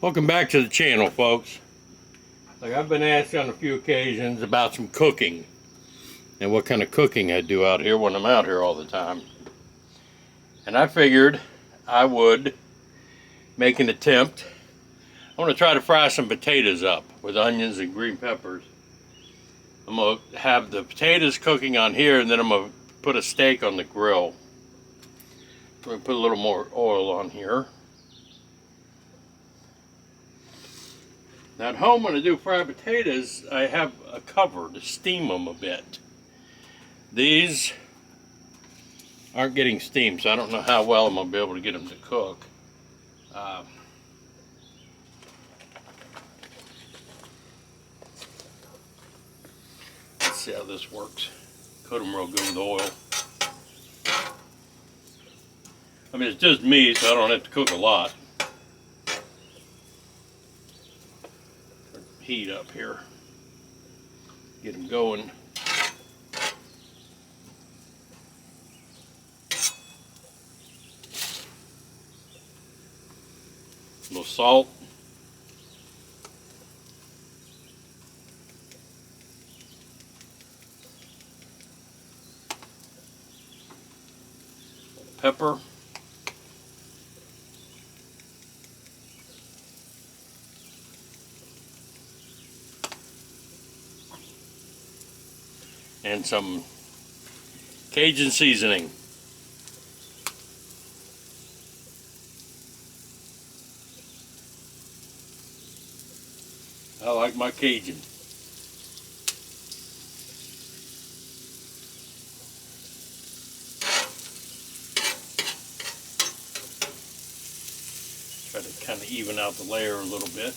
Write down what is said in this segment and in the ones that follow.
Welcome back to the channel, folks. Like, I've been asked on a few occasions about some cooking and what kind of cooking I do out here when I'm out here all the time. And I figured I would make an attempt. I want to try to fry some potatoes up with onions and green peppers. I'm going to have the potatoes cooking on here, and then I'm going to put a steak on the grill. I'm going to put a little more oil on here. Now at home, when I do fried potatoes, I have a cover to steam them a bit. These aren't getting steamed, so I don't know how well I'm going to be able to get them to cook. Let's see how this works. Coat them real good with oil. I mean, it's just me, so I don't have to cook a lot. Heat up here. Get them going. A little salt. Pepper. And some Cajun seasoning. I like my Cajun. Try to kind of even out the layer a little bit.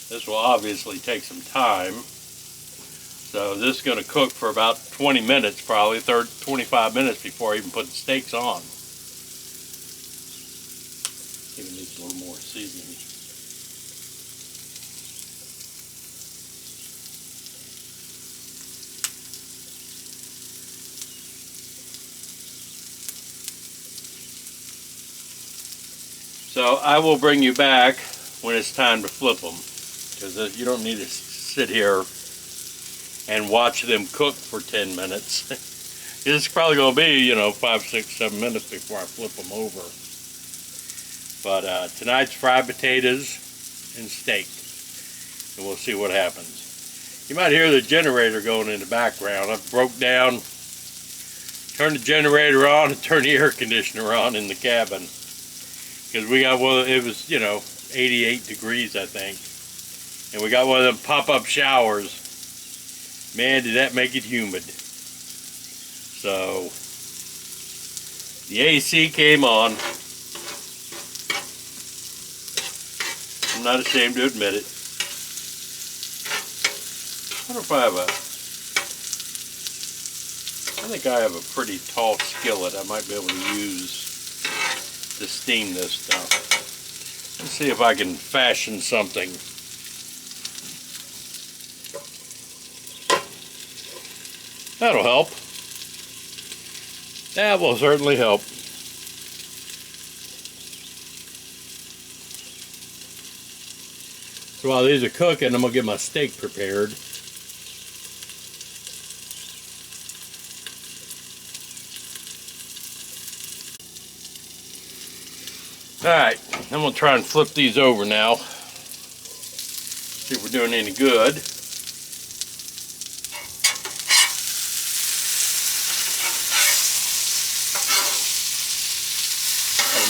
This will obviously take some time. So this is going to cook for about 20 minutes, probably 25 minutes before I even put the steaks on. Even needs a little more seasoning. So I will bring you back when it's time to flip them, because you don't need to sit here and watch them cook for 10 minutes. It's probably going to be, 5, 6, 7 minutes before I flip them over. But tonight's fried potatoes and steak, and we'll see what happens. You might hear the generator going in the background. I broke down, turned the generator on, and turned the air conditioner on in the cabin, because we got one. It was 88 degrees, I think, and we got one of them pop-up showers. Man, did that make it humid. So the AC came on. I'm not ashamed to admit it. I wonder if I think I have a pretty tall skillet I might be able to use to steam this stuff. Let's see if I can fashion something. That'll help. That will certainly help. So while these are cooking, I'm going to get my steak prepared. Alright, I'm going to try and flip these over now. See if we're doing any good.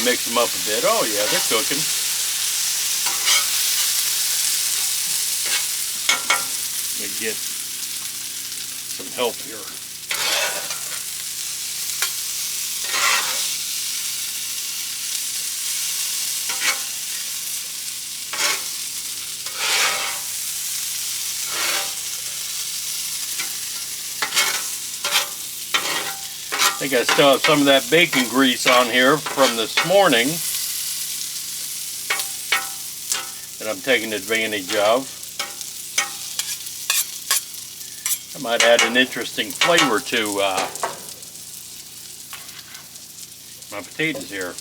Mix them up a bit. Oh yeah, they're cooking. Let me get some help here. I think I still have some of that bacon grease on here from this morning that I'm taking advantage of. I might add an interesting flavor to my potatoes here.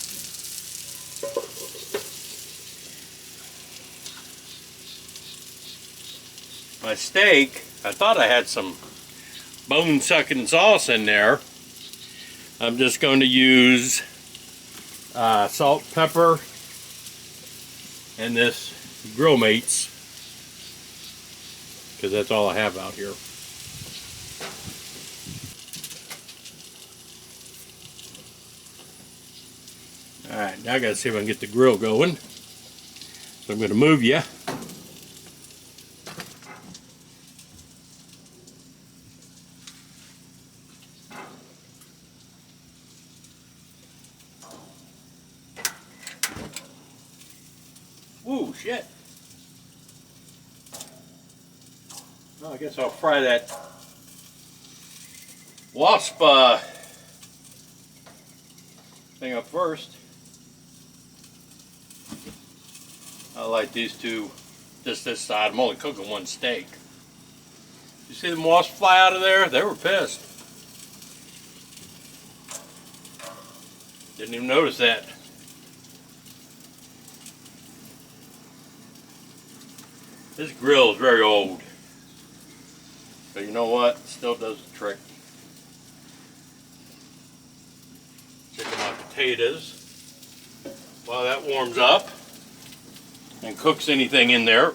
My steak, I thought I had some bone-sucking sauce in there. I'm just going to use salt, pepper, and this Grill Mates, because that's all I have out here. Alright, now I gotta see if I can get the grill going. So I'm gonna move you. Ooh, shit. Well, I guess I'll fry that wasp thing up first. I like these two, just this side. I'm only cooking one steak. You see them wasps fly out of there? They were pissed. Didn't even notice that. This grill is very old. But you know what? It still does the trick. Checking my potatoes while that warms up and cooks anything in there.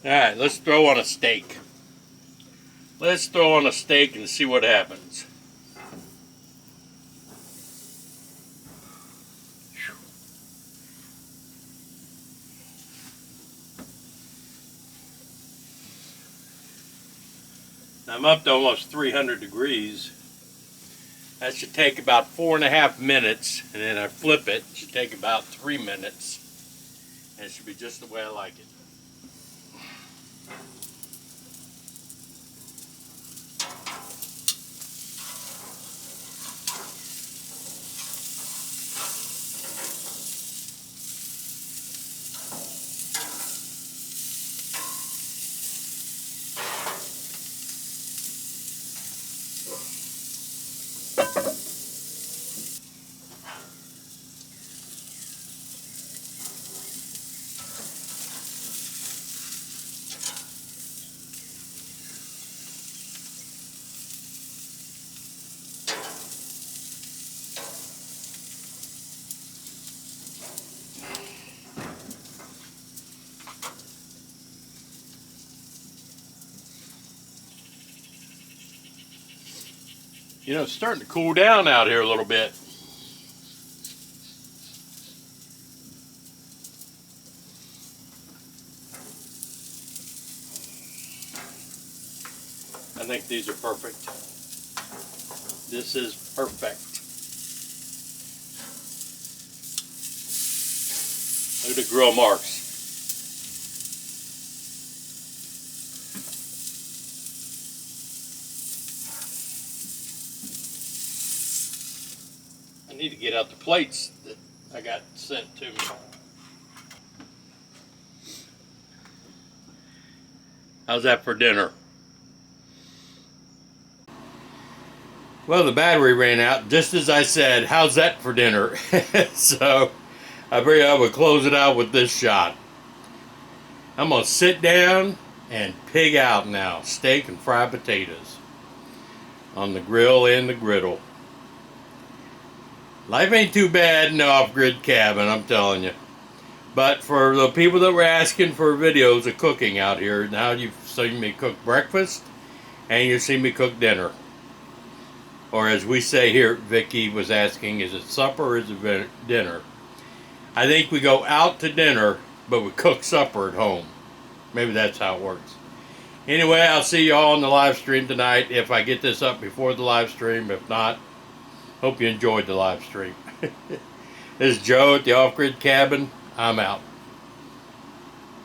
Alright, let's throw on a steak. Let's throw on a steak and see what happens. I'm up to almost 300 degrees. That should take about 4.5 minutes, and then I flip it. It should take about 3 minutes, and it should be just the way I like it. You know, it's starting to cool down out here a little bit. I think these are perfect. This is perfect. Look at the grill marks. I need to get out the plates that I got sent to me. How's that for dinner? Well, the battery ran out just as I said, how's that for dinner? So I figured I would close it out with this shot. I'm going to sit down and pig out now. Steak and fried potatoes on the grill and the griddle. Life ain't too bad in the off-grid cabin, I'm telling you. But for the people that were asking for videos of cooking out here, now you've seen me cook breakfast and you've seen me cook dinner. Or as we say here, Vicky was asking, is it supper or is it dinner? I think we go out to dinner, but we cook supper at home. Maybe that's how it works. Anyway, I'll see you all on the live stream tonight if I get this up before the live stream. If not, hope you enjoyed the live stream. This is Joe at the Off-Grid Cabin. I'm out.